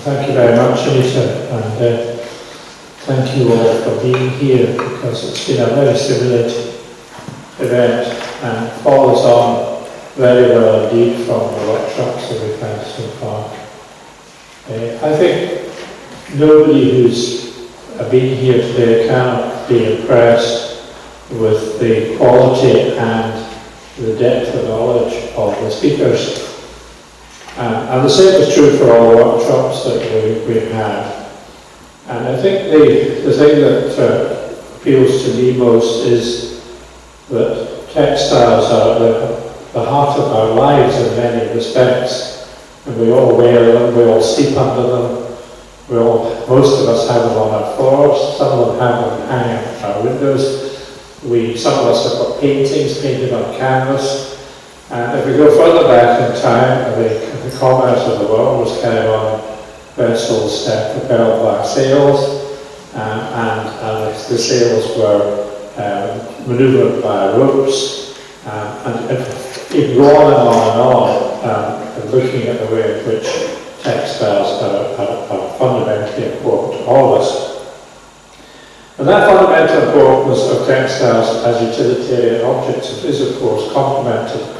Thank you very much, Anita, and thank you all for being here, because it's been a very stimulating event and follows on very well indeed from the workshops that we've had so far. I think nobody who's been here today cannot be impressed with the quality and the depth of knowledge of the speakers. And the same is true for all the workshops that we've had. And I think the thing that appeals to me most is that textiles are the heart of our lives in many respects. And we all wear them, we all sleep under them, most of us have them on our floors, some of them have them hanging on our windows. Some of us have got paintings painted on canvas. And if we go further back in time, the commerce of the world was carried on vessels propelled by sails, and the sails were manoeuvred by ropes, and it go on and on and on, looking at the way in which textiles are fundamentally important to all of us. And that fundamental importance of textiles as utilitarian objects is, of course, complemented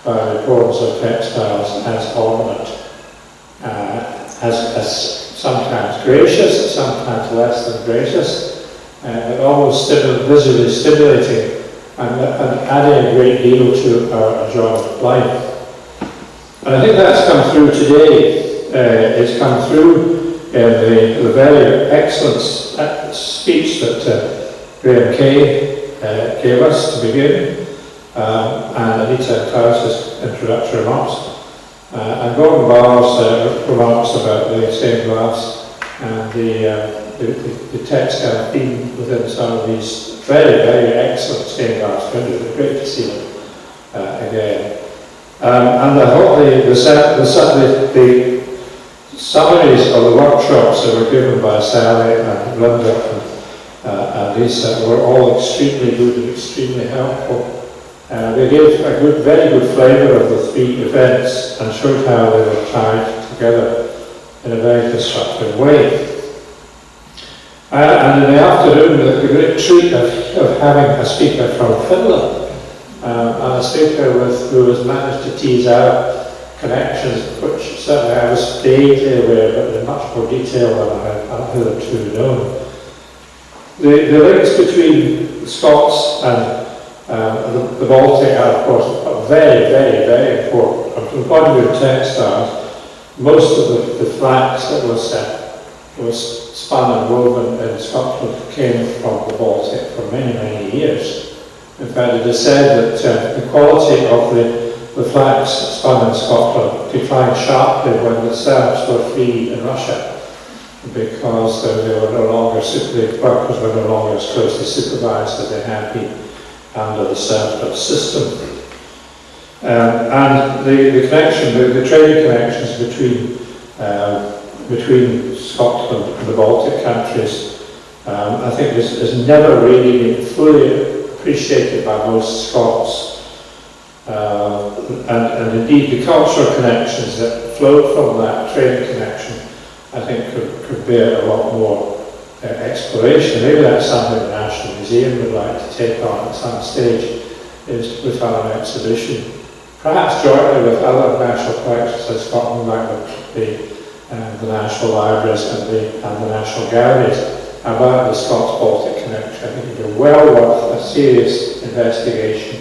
by the importance of textiles as ornament, as sometimes gracious, sometimes less than gracious, but always visually stimulating and adding a great deal to our enjoyment of life. And I think that's come through today. It's come through in the very excellent speech that Graham Kay gave us to begin. And Anita Klaus's introductory remarks, and Gordon Barr's remarks about the stained glass and the textile theme within some of these very, very excellent stained glass windows. It's great to see them again. And the summaries of the workshops that were given by Sally and Linda and Lisa were all extremely good and extremely helpful. They gave a very good flavour of the three events and showed how they were tied together in a very constructive way. And in the afternoon, the great treat of having a speaker from Finland, and a speaker who has managed to tease out connections, which certainly I was vaguely aware, but in much more detail than I had hitherto known. The links between the Scots and the Baltic are, of course, very, very, very important. And from the point of view of textiles, most of the flax that was spun and woven in Scotland came from the Baltic for many, many years. In fact, it is said that the quality of the flax spun in Scotland declined sharply when the serfs were free in Russia, because they were no longer the workers were no longer as closely supervised as they had been under the serfdom system. And the connection, the trading connections between Scotland and the Baltic countries, I think has never really been fully appreciated by most Scots. And indeed the cultural connections that flowed from that trading connection, I think could bear a lot more exploration. Maybe that's something the National Museum would like to take on at some stage, is with our exhibition, perhaps jointly with other national collections in Scotland, like the National Libraries and the National Galleries, about the Scots-Baltic connection. I think it would be well worth a serious investigation,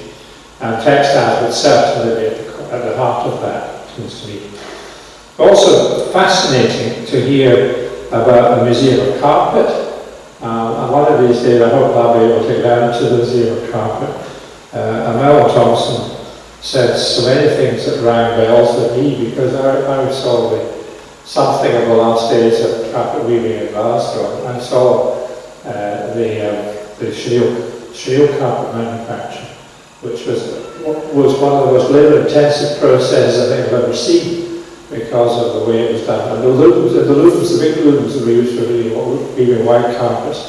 and textiles would certainly be at the heart of that, it seems to me. Also fascinating to hear about the Museum of Carpet. And one of these days I hope I'll be able to get down to the Museum of Carpet. And Melvin Thompson said so many things that rang bells with me, because I saw something of the last days of carpet weaving in Glasgow. I saw the chenille carpet manufacture, which was one of the most labour-intensive processes I think I've ever seen, because of the way it was done. And the big looms that we used for weaving white carpets,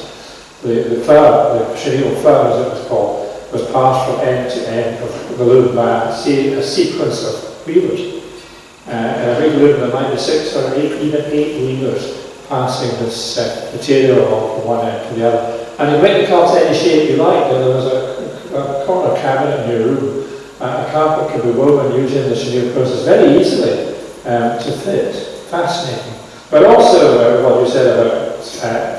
the chenille fur, as it was called, was passed from end to end of the loom by a sequence of weavers. in a big loom there might be 6 or 8, even 8 weavers passing this material along from one end to the other. And you make the cloth any shape you like. There was a corner cabinet in your room. A carpet can be woven using the chenille process very easily to fit. Fascinating. But also what you said about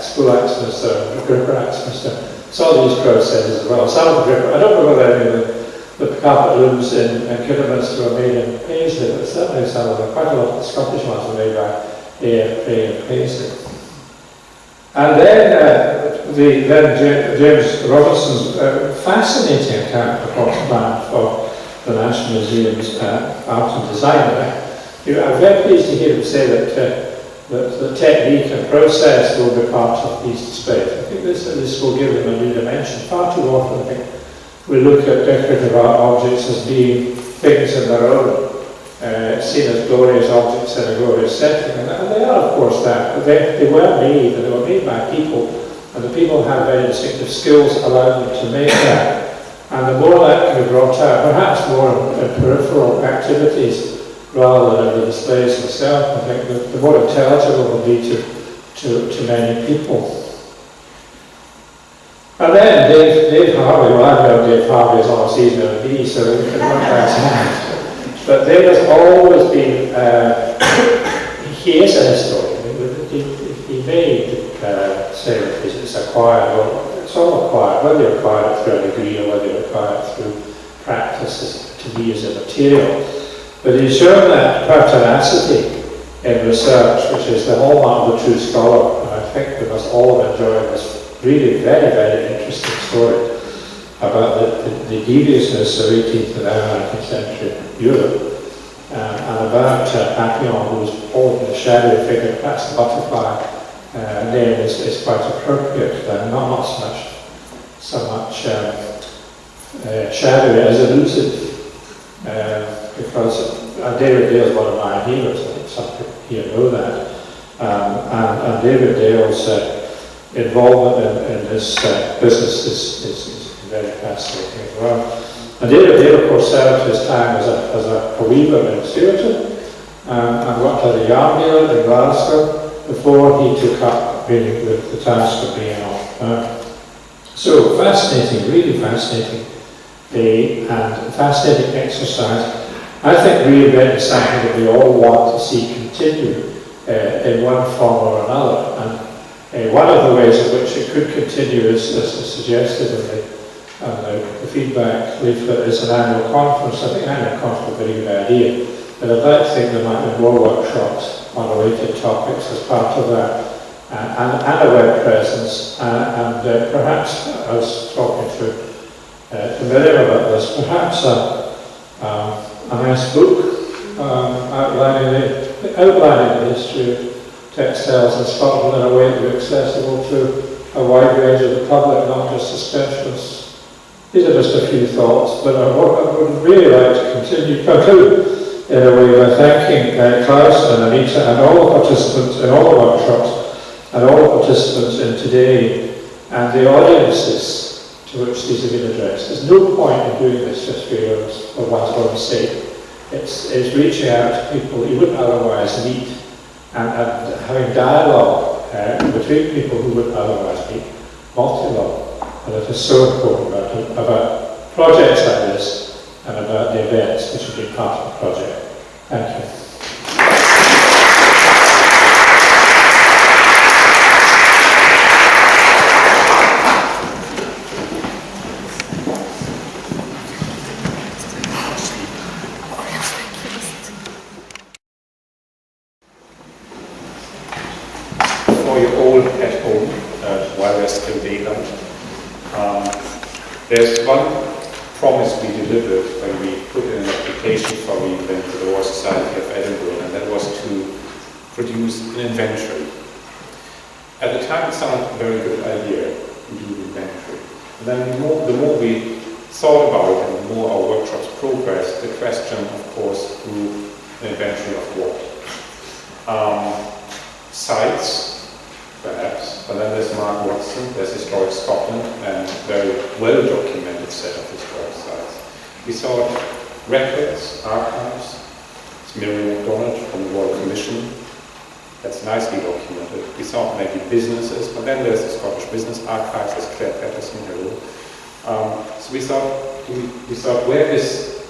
spool axminster and gripper axminster, saw these processes as well. Some of the gripper, I don't know whether any of the carpet looms in Kidderminster were made in Paisley, but certainly some of them, quite a lot of the Scottish ones were made by A.F. and Paisley. And then James Robertson's fascinating account of what's planned for the National Museum's art and design. I'm very pleased to hear him say that the technique and process will be part of these displays. I think this will give them a new dimension. Far too often, I think, we look at decorative art objects as being things in their own, seen as glorious objects in a glorious setting, and they are, of course, that. But they were made, and they were made by people, and the people have very distinctive skills allowing them to make that. And the more that can be brought out, perhaps more in peripheral activities, rather than in the displays themselves, I think the more intelligible it will be to many people. And then Dave Harvey, well, I've known Dave Harvey as long as he's known me, so we can work that out. But Dave has always been, he is a historian. He may say that it's acquired, well, it's all acquired, whether you acquire it through a degree or whether you acquire it through practice, to me is a material. But he's shown that pertinacity in research, which is the hallmark of a true scholar, and I think we must all enjoy this really very, very interesting story about the deviousness of 18th and 19th century Europe, and about Papillon, who was always a shadowy figure. Perhaps the butterfly name is quite appropriate, not so much shadowy as elusive. Because David Dale is one of my heroes, I think some people here know that, and David Dale's involvement in this business is very fascinating as well. And David Dale, of course, served his time as a weaver in Stewarton, and worked at a yarn dealer in Glasgow before he took up really the task of being an entrepreneur. So fascinating, really fascinating day and fascinating exercise. I think ReINVENT is something that we all want to see continue in one form or another. And one of the ways in which it could continue is suggested in the feedback leaflet is an annual conference. I think an annual conference is a very good idea. But I'd like to think there might be more workshops on related topics as part of that. And a web presence. And perhaps, I was talking to Miriam about this, perhaps a nice book outlining the history of textiles in Scotland in a way that would be accessible to a wide range of the public, not just the specialists. These are just a few thoughts, but I would really like to conclude in a way by thanking Klaus and Anita and all the participants in all the workshops and all the participants in today and the audiences to which these have been addressed. There's no point in doing this just for one's own sake. It's reaching out to people that you wouldn't otherwise meet and having dialogue between people who wouldn't otherwise meet, multi-law, and it is so important about projects like this and about the events which have been part of the project. Thank you. There's one promise we delivered when we put in an application for ReINVENT to the Royal Society of Edinburgh, and that was to produce an inventory. At the time it sounded a very good idea to do an inventory. And then the more we thought about it and the more our workshops progressed, the question, of course, grew an inventory of what? Sites, perhaps, but then there's Mark Watson, there's Historic Scotland, and very well-documented set of historic sites. We thought records, archives, Mary MacDonald from the Royal Commission. That's nicely documented. We thought maybe businesses, but then there's the Scottish Business Archives, there's Claire Patterson, hello. So we thought, where is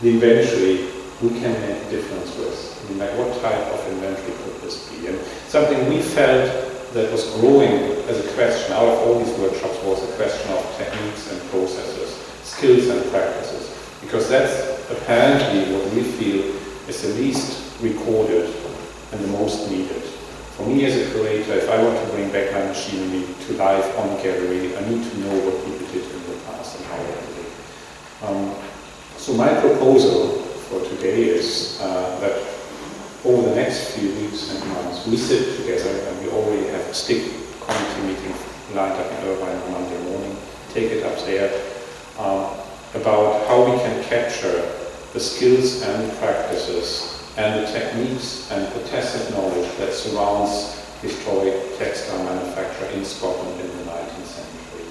the inventory we can make a difference with? I mean, like, what type of inventory could this be? And something we felt that was growing as a question out of all these workshops was a question of techniques and processes, skills and practices, because that's apparently what we feel is the least recorded and the most needed. For me as a curator, if I want to bring back my machinery to life on the gallery, I need to know what people did in the past and how they did it. So my proposal for today is that over the next few weeks and months, we sit together, and we already have a stick committee meeting lined up in Irvine on Monday morning, take it up there, about how we can capture the skills and the practices and the techniques and the tacit knowledge that surrounds historic textile manufacture in Scotland in the 19th century.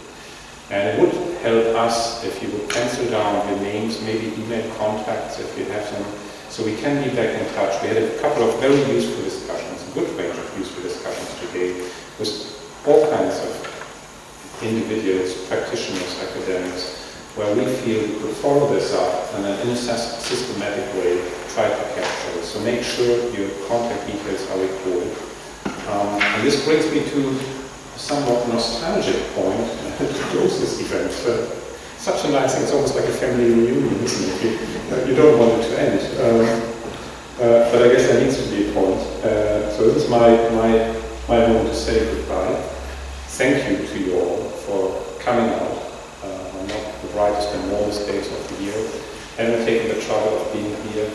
And it would help us if you would pencil down your names, maybe email contacts if you have them, so we can be back in touch. We had a couple of very useful discussions, a good range of useful discussions today, with all kinds of individuals, practitioners, academics, where we feel we could follow this up and then in a systematic way try to capture it. So make sure your contact details are recorded. And this brings me to a somewhat nostalgic point to close this event. Such a nice thing, it's almost like a family reunion, isn't it? You don't want it to end. But I guess there needs to be a point. So this is my moment to say goodbye. Thank you to you all for coming out. Not the brightest and warmest days of the year, and taking the trouble of being here,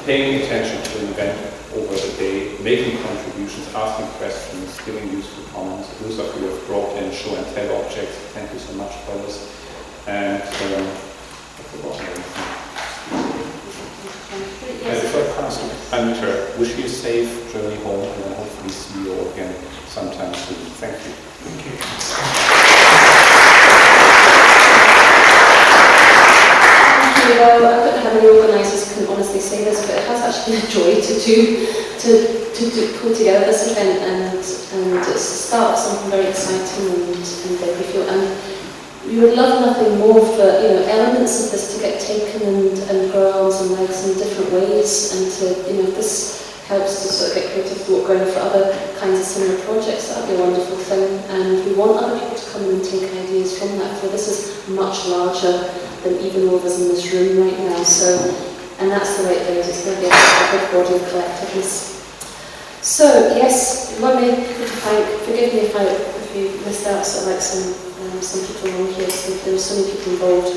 paying attention to an event over the day, making contributions, asking questions, giving useful comments. Those of you who have brought in show and tell objects, thank you so much for this. And I forgot everything. As a third person, I need to wish you a safe journey home, and then hopefully see you all again sometime soon. Thank you. Thank you. Well, I don't know how many organisers can honestly say this, but it has actually been a joy to pull together this event, and it's the start of something very exciting and very beautiful. And we would love nothing more for elements of this to get taken and grow arms and legs in different ways, and to if this helps to sort of get creative thought going for other kinds of similar projects, that would be a wonderful thing. And we want other people to come in and take ideas from that, for this is much larger than even all of us in this room right now. So, and that's the way it goes. It's going to be a big body of collectiveness. So, yes, one way to thank. Forgive me if you missed out. So, like some people along here. So there were so many people involved.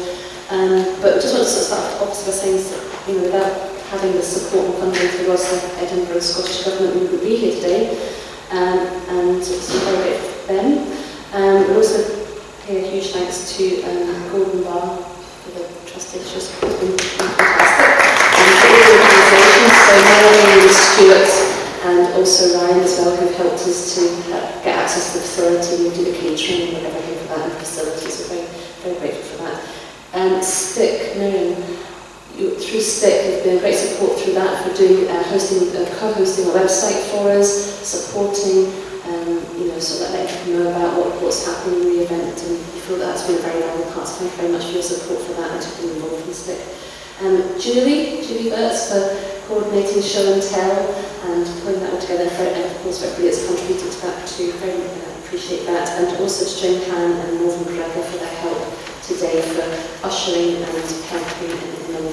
But just want to start off by saying that without having the support and funding from the Edinburgh Scottish Government, we wouldn't be here today. And so very grateful for them. And also pay a huge thanks to Gordon Barr, the trustee. It's just been fantastic. And for all the organisations, so Maryhill and Stuart, and also Ryan as well, who've helped us to get access to the facility and do the catering and everything for that, and facilities. So very, very grateful for that. And Stick, Miriam, through Stick, have been great support through that for doing co-hosting a website for us, supporting, so that letting people know about what's happening in the event, and we feel that's been a very valuable part. So thank you very much for your support for that and to be involved in Stick. Julie Burtz for coordinating show and tell and putting that all together, and of course everybody that's contributed to that too. Very appreciate that, and also to Jane Han and Morgan Gregor for their help today, for ushering and helping in many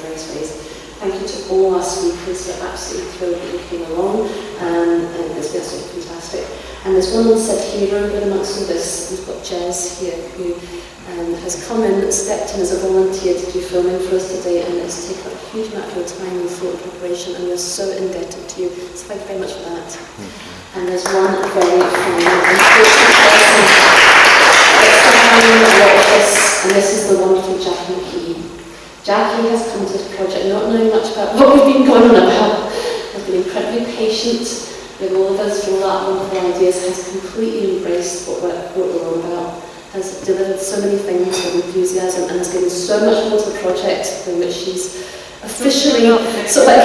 various ways. Thank you to all our speakers. We're absolutely thrilled that you came along, and it's been absolutely fantastic. And there's one unsaid hero in amongst all this. We've got Jez here, who has come in, stepped in as a volunteer to do filming for us today, and it's taken up a huge amount of your time and thought and preparation, and we're so indebted to you. So thank you very much for that. And there's one very final unfortunate person that's behind a lot of this, and this is the wonderful Jackie McKee. Jackie has come to this project not knowing much about what we've been going on about, has been incredibly patient with all of us, for all our wonderful ideas, has completely embraced what we're all about, has delivered so many things with enthusiasm, and has given so much more to the project than which she's officially sort of like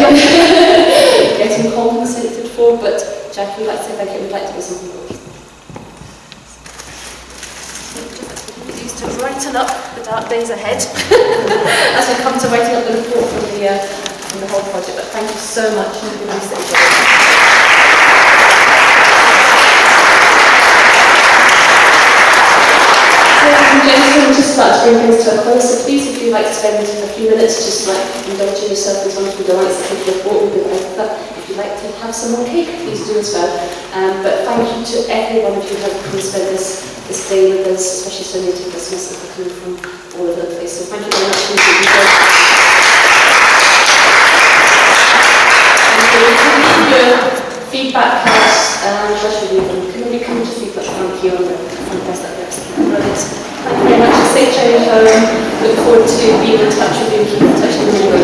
getting compensated for, but Jackie, we'd like to say thank you, we'd like to do something more. Used to brighten up the dark days ahead as we come to writing up the report from the whole project, but thank you so much. Ladies and gentlemen, just about to bring things to a close, so please, if you'd like to spend a few minutes just like indulging yourself in some of the delights that you've brought, we'd be glad for that. If you'd like to have some more cake, please do as well. But thank you to every one of you who have come and spent this day with us, especially so near to Christmas, and for coming from all over the place. So thank you very much for your feedback cards and pleasure with them. Can we come to feedback thank you on the desk that we're Brilliant. Thank you very much. Safe journey home. Look forward to being in touch with you and keep in touch with you.